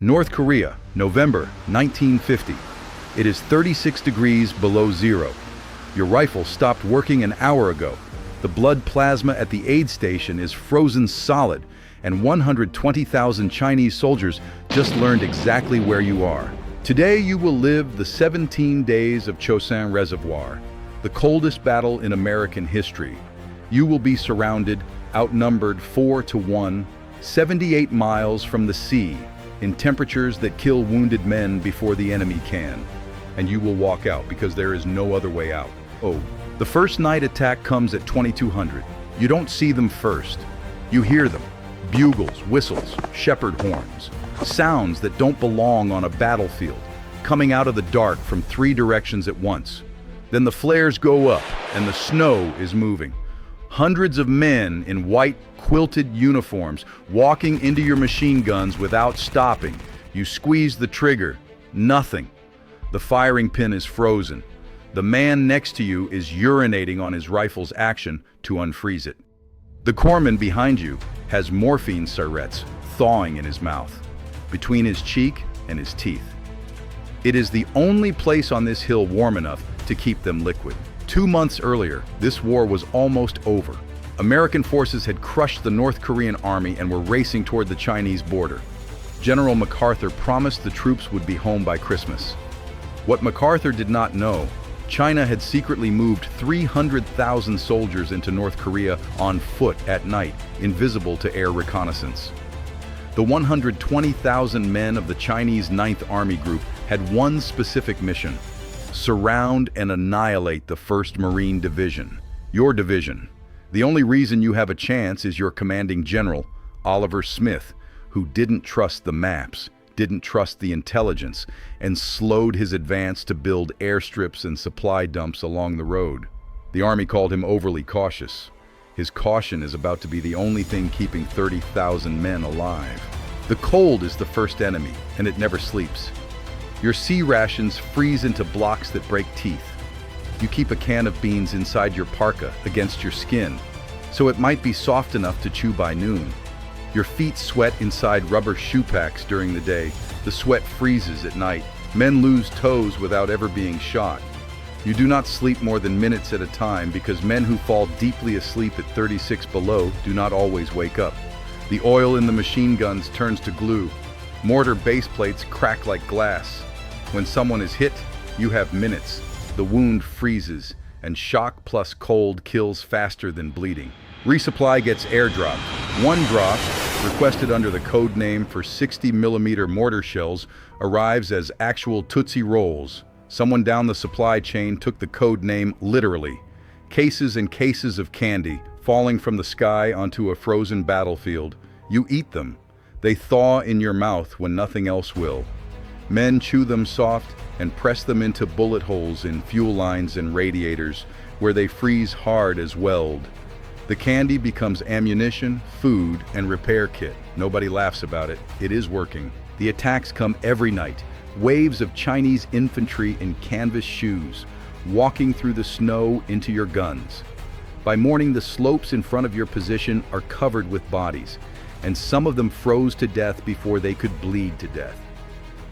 North Korea, November 1950. It is 36 degrees below zero. Your rifle stopped working an hour ago. The blood plasma at the aid station is frozen solid, and 120,000 Chinese soldiers just learned exactly where you are. Today you will live the 17 days of Chosin Reservoir, the coldest battle in American history. You will be surrounded, outnumbered 4-1, 78 miles from the sea, in temperatures that kill wounded men before the enemy can. And you will walk out because there is no other way out. Oh, the first night attack comes at 2200. You don't see them first. You hear them. Bugles, whistles, shepherd horns. Sounds that don't belong on a battlefield, coming out of the dark from 3 directions at once. Then the flares go up and the snow is moving. Hundreds of men in white quilted uniforms walking into your machine guns without stopping. You squeeze the trigger. Nothing. The firing pin is frozen. The man next to you is urinating on his rifle's action to unfreeze it. The corpsman behind you has morphine syrettes thawing in his mouth, between his cheek and his teeth. It is the only place on this hill warm enough to keep them liquid. 2 months earlier, this war was almost over. American forces had crushed the North Korean army and were racing toward the Chinese border. General MacArthur promised the troops would be home by Christmas. What MacArthur did not know, China had secretly moved 300,000 soldiers into North Korea on foot at night, invisible to air reconnaissance. The 120,000 men of the Chinese 9th Army Group had one specific mission: surround and annihilate the 1st Marine Division, your division. The only reason you have a chance is your commanding general, Oliver Smith, who didn't trust the maps, didn't trust the intelligence, and slowed his advance to build airstrips and supply dumps along the road. The army called him overly cautious. His caution is about to be the only thing keeping 30,000 men alive. The cold is the first enemy, and it never sleeps. Your sea rations freeze into blocks that break teeth. You keep a can of beans inside your parka against your skin, so it might be soft enough to chew by noon. Your feet sweat inside rubber shoe packs during the day. The sweat freezes at night. Men lose toes without ever being shot. You do not sleep more than minutes at a time because men who fall deeply asleep at 36 below do not always wake up. The oil in the machine guns turns to glue. Mortar base plates crack like glass. When someone is hit, you have minutes. The wound freezes, and shock plus cold kills faster than bleeding. Resupply gets airdropped. One drop, requested under the code name for 60mm mortar shells, arrives as actual Tootsie Rolls. Someone down the supply chain took the code name literally. Cases and cases of candy falling from the sky onto a frozen battlefield. You eat them. They thaw in your mouth when nothing else will. Men chew them soft and press them into bullet holes in fuel lines and radiators, where they freeze hard as weld. The candy becomes ammunition, food, and repair kit. Nobody laughs about it. It is working. The attacks come every night. Waves of Chinese infantry in canvas shoes, walking through the snow into your guns. By morning, the slopes in front of your position are covered with bodies, and some of them froze to death before they could bleed to death.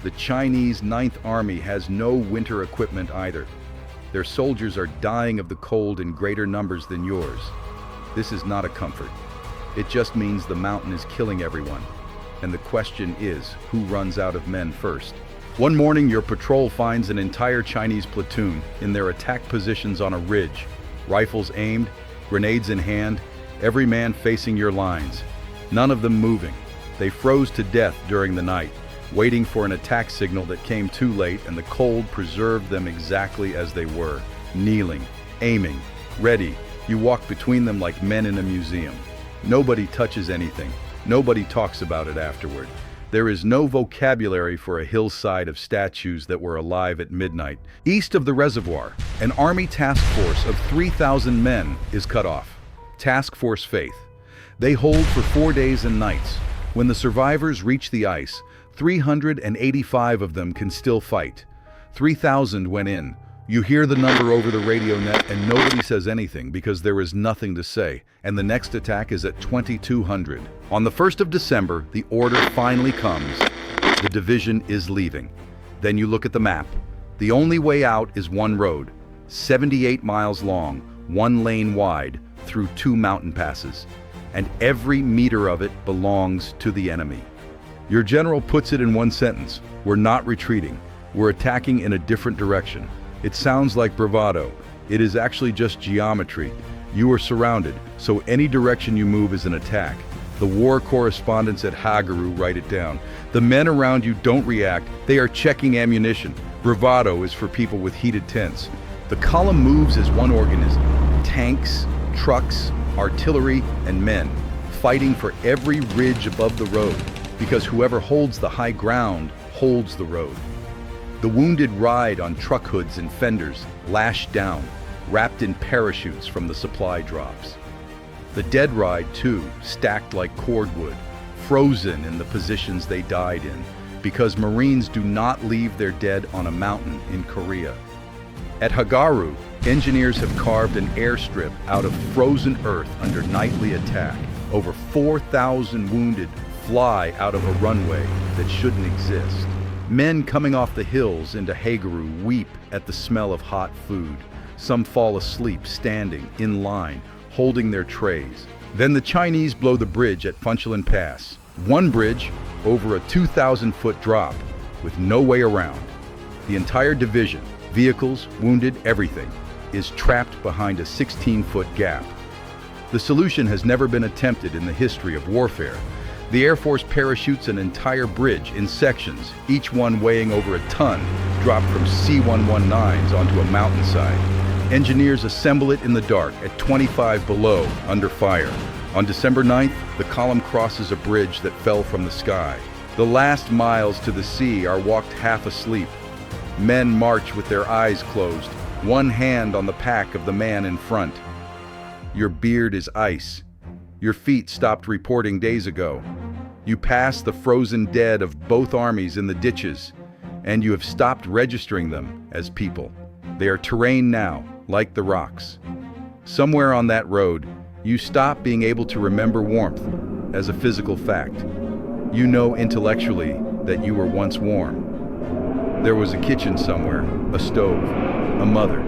The Chinese 9th Army has no winter equipment either. Their soldiers are dying of the cold in greater numbers than yours. This is not a comfort. It just means the mountain is killing everyone. And the question is, who runs out of men first? One morning, your patrol finds an entire Chinese platoon in their attack positions on a ridge. Rifles aimed, grenades in hand, every man facing your lines. None of them moving. They froze to death during the night, waiting for an attack signal that came too late, and the cold preserved them exactly as they were, kneeling, aiming, ready. You walk between them like men in a museum. Nobody touches anything. Nobody talks about it afterward. There is no vocabulary for a hillside of statues that were alive at midnight. East of the reservoir, an army task force of 3,000 men is cut off. Task Force Faith. They hold for 4 days and nights. When the survivors reach the ice, 385 of them can still fight. 3,000 went in. You hear the number over the radio net and nobody says anything because there is nothing to say, and the next attack is at 2,200. On the 1st of December, the order finally comes. The division is leaving. Then you look at the map. The only way out is one road, 78 miles long, 1 lane wide, through 2 mountain passes. And every meter of it belongs to the enemy. Your general puts it in one sentence: we're not retreating. We're attacking in a different direction. It sounds like bravado. It is actually just geometry. You are surrounded, so any direction you move is an attack. The war correspondents at Hagaru write it down. The men around you don't react. They are checking ammunition. Bravado is for people with heated tents. The column moves as one organism. Tanks, trucks, artillery, and men, fighting for every ridge above the road, because whoever holds the high ground holds the road. The wounded ride on truck hoods and fenders, lashed down, wrapped in parachutes from the supply drops. The dead ride, too, stacked like cordwood, frozen in the positions they died in, because Marines do not leave their dead on a mountain in Korea. At Hagaru, engineers have carved an airstrip out of frozen earth under nightly attack. Over 4,000 wounded fly out of a runway that shouldn't exist. Men coming off the hills into Hagaru weep at the smell of hot food. Some fall asleep standing in line, holding their trays. Then the Chinese blow the bridge at Funchalen Pass. One bridge over a 2,000-foot drop with no way around. The entire division, vehicles, wounded, everything, is trapped behind a 16-foot gap. The solution has never been attempted in the history of warfare. The Air Force parachutes an entire bridge in sections, each one weighing over a ton, dropped from C-119s onto a mountainside. Engineers assemble it in the dark at 25 below, under fire. On December 9th, the column crosses a bridge that fell from the sky. The last miles to the sea are walked half asleep. Men march with their eyes closed, one hand on the pack of the man in front. Your beard is ice. Your feet stopped reporting days ago. You pass the frozen dead of both armies in the ditches, and you have stopped registering them as people. They are terrain now, like the rocks. Somewhere on that road, you stop being able to remember warmth as a physical fact. You know intellectually that you were once warm. There was a kitchen somewhere, a stove, a mother.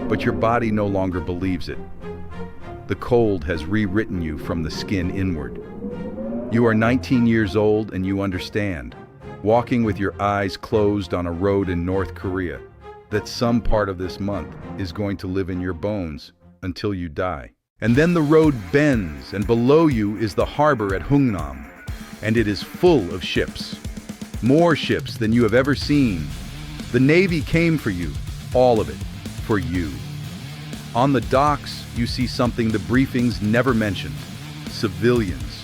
But your body no longer believes it. The cold has rewritten you from the skin inward. You are 19 years old and you understand, walking with your eyes closed on a road in North Korea, that some part of this month is going to live in your bones until you die. And then the road bends, and below you is the harbor at Hungnam, and it is full of ships. More ships than you have ever seen. The Navy came for you, all of it, for you. On the docks, you see something the briefings never mentioned: civilians.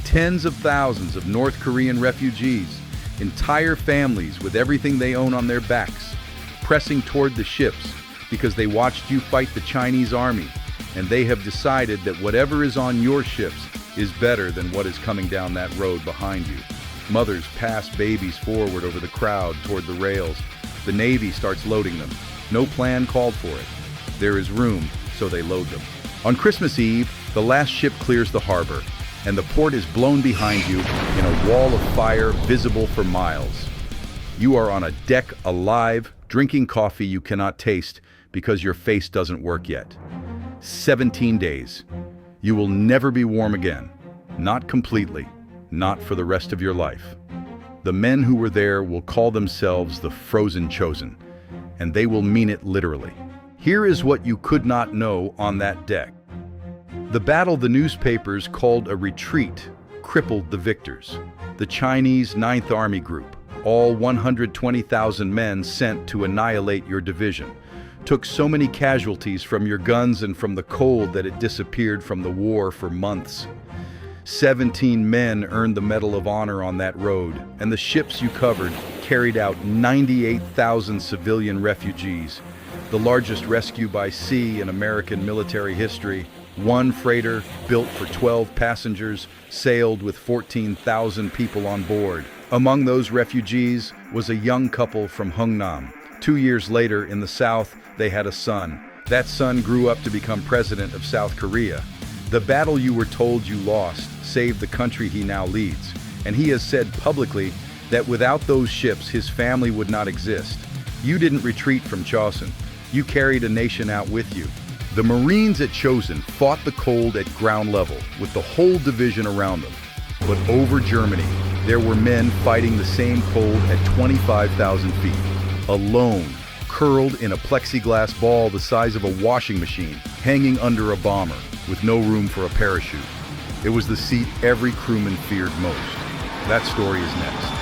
Tens of thousands of North Korean refugees, entire families with everything they own on their backs, pressing toward the ships because they watched you fight the Chinese army, and they have decided that whatever is on your ships is better than what is coming down that road behind you. Mothers pass babies forward over the crowd toward the rails. The Navy starts loading them. No plan called for it. There is room, so they load them. On Christmas Eve, the last ship clears the harbor, and the port is blown behind you in a wall of fire visible for miles. You are on a deck alive, drinking coffee you cannot taste because your face doesn't work yet. 17 days. You will never be warm again. Not completely. Not for the rest of your life. The men who were there will call themselves the Frozen Chosin, and they will mean it literally. Here is what you could not know on that deck. The battle the newspapers called a retreat crippled the victors. The Chinese 9th Army Group, all 120,000 men sent to annihilate your division, took so many casualties from your guns and from the cold that it disappeared from the war for months. 17 men earned the Medal of Honor on that road, and the ships you covered carried out 98,000 civilian refugees, the largest rescue by sea in American military history. One freighter, built for 12 passengers, sailed with 14,000 people on board. Among those refugees was a young couple from Hungnam. 2 years later, in the south, they had a son. That son grew up to become president of South Korea. The battle you were told you lost saved the country he now leads, and he has said publicly that without those ships, his family would not exist. You didn't retreat from Chosin. You carried a nation out with you. The Marines at Chosin fought the cold at ground level, with the whole division around them. But over Germany, there were men fighting the same cold at 25,000 feet, alone, curled in a plexiglass ball the size of a washing machine, hanging under a bomber, with no room for a parachute. It was the seat every crewman feared most. That story is next.